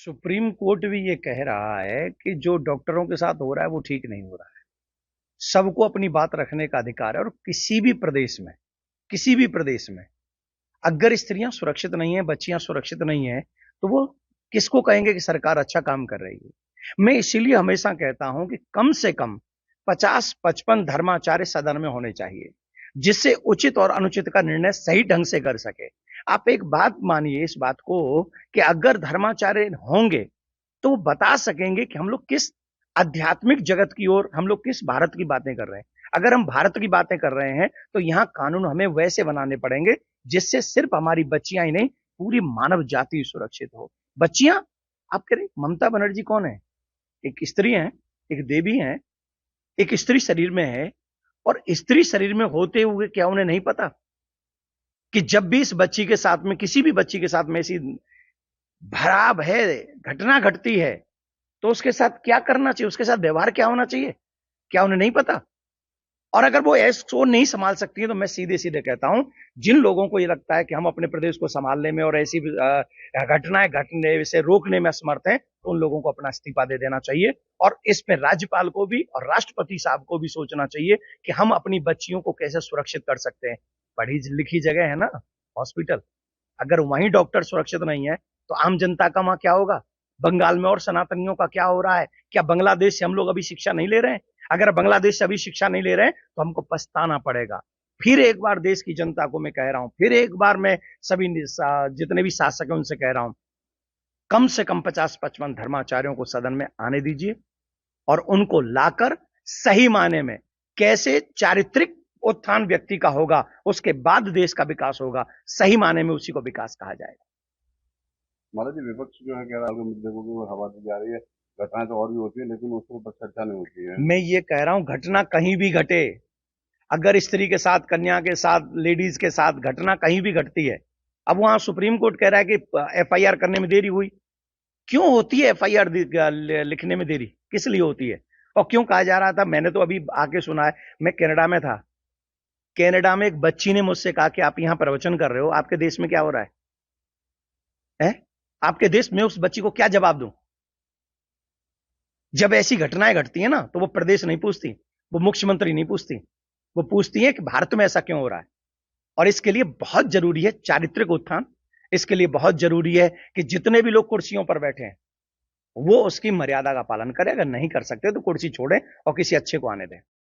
Supreme court भी ये कह रहा है कि जो डॉक्टरों के साथ हो रहा है वो ठीक नहीं हो रहा है। सबको अपनी बात रखने का अधिकार है और किसी भी प्रदेश में अगर स्त्रियां सुरक्षित नहीं है, बच्चियां सुरक्षित नहीं है, तो वो किसको कहेंगे कि सरकार अच्छा काम कर रही है। मैं इसीलिए हमेशा कहता हूं कि कम से कम 50-55 धर्माचार्य सदन में होने चाहिए, जिससे उचित और अनुचित का निर्णय सही ढंग से कर सके। आप एक बात मानिए इस बात को कि अगर धर्माचार्य होंगे तो वो बता सकेंगे कि हम लोग किस आध्यात्मिक जगत की ओर, हम लोग किस भारत की बातें कर रहे हैं। अगर हम भारत की बातें कर रहे हैं तो यहाँ कानून हमें वैसे बनाने पड़ेंगे जिससे सिर्फ हमारी बच्चियां ही नहीं, पूरी मानव जाति सुरक्षित हो। बच्चियां, आप कह रहे ममता बनर्जी कौन है? एक स्त्री है, एक देवी है, एक स्त्री शरीर में है। और स्त्री शरीर में होते हुए क्या उन्हें नहीं पता कि जब भी इस बच्ची के साथ में, किसी भी बच्ची के साथ में ऐसी भयावह है घटना घटती है तो उसके साथ क्या करना चाहिए, उसके साथ व्यवहार क्या होना चाहिए? क्या उन्हें नहीं पता? और अगर वो ऐसो नहीं संभाल सकती है तो मैं सीधे सीधे कहता हूं, जिन लोगों को ये लगता है कि हम अपने प्रदेश को संभालने में और ऐसी घटनाएं घटने से रोकने में असमर्थ हैं, तो उन लोगों को अपना इस्तीफा दे देना चाहिए। और इसमें राज्यपाल को भी और राष्ट्रपति साहब को भी सोचना चाहिए कि हम अपनी बच्चियों को कैसे सुरक्षित कर सकते हैं। पढ़ी लिखी जगह है ना, हॉस्पिटल, अगर वहीं डॉक्टर सुरक्षित नहीं है तो आम जनता का वहां क्या होगा? बंगाल में और सनातनियों का क्या हो रहा है? क्या बांग्लादेश से हम लोग अभी शिक्षा नहीं ले रहे हैं? अगर बांग्लादेश से अभी शिक्षा नहीं ले रहे हैं तो हमको पछताना पड़ेगा। फिर एक बार देश की जनता को मैं कह रहा हूं, फिर एक बार मैं सभी जितने भी शासक हैं उनसे कह रहा हूं, कम से कम 50-55 धर्माचार्यों को सदन में आने दीजिए और उनको लाकर सही मायने में कैसे चारित्रिक उत्थान व्यक्ति का होगा, उसके बाद देश का विकास होगा, सही मायने में उसी को विकास कहा जाएगा। महाराज जी, विपक्ष जो है कह रहा है कि मुद्दे को कि वो हवा दी जा रही है। घटनाएं तो और भी होती है लेकिन उसके ऊपर चर्चा नहीं होती है। मैं ये कह रहा हूं, घटना कहीं भी घटे, अगर स्त्री के साथ, कन्या के साथ, लेडीज के साथ घटना कहीं भी घटती है, अब वहां सुप्रीम कोर्ट कह रहा है कि एफआईआर करने में देरी हुई। क्यों होती है एफआईआर लिखने में देरी? किस लिए होती है? और क्यों कहा जा रहा था, मैंने तो अभी आके सुना है, मैं कनाडा में था, कनाडा में एक बच्ची ने मुझसे कहा कि आप यहां प्रवचन कर रहे हो, आपके देश में क्या हो रहा है? आपके देश में उस बच्ची को क्या जवाब दूं? जब ऐसी घटनाएं घटती है ना तो वो प्रदेश नहीं पूछती, वो मुख्यमंत्री नहीं पूछती, वो पूछती है कि भारत में ऐसा क्यों हो रहा है। और इसके लिए बहुत जरूरी है चारित्रिक उत्थान। इसके लिए बहुत जरूरी है कि जितने भी लोग कुर्सियों पर बैठे हैं वो उसकी मर्यादा का पालन करें। अगर नहीं कर सकते तो कुर्सी छोड़ें और किसी अच्छे को आने दें।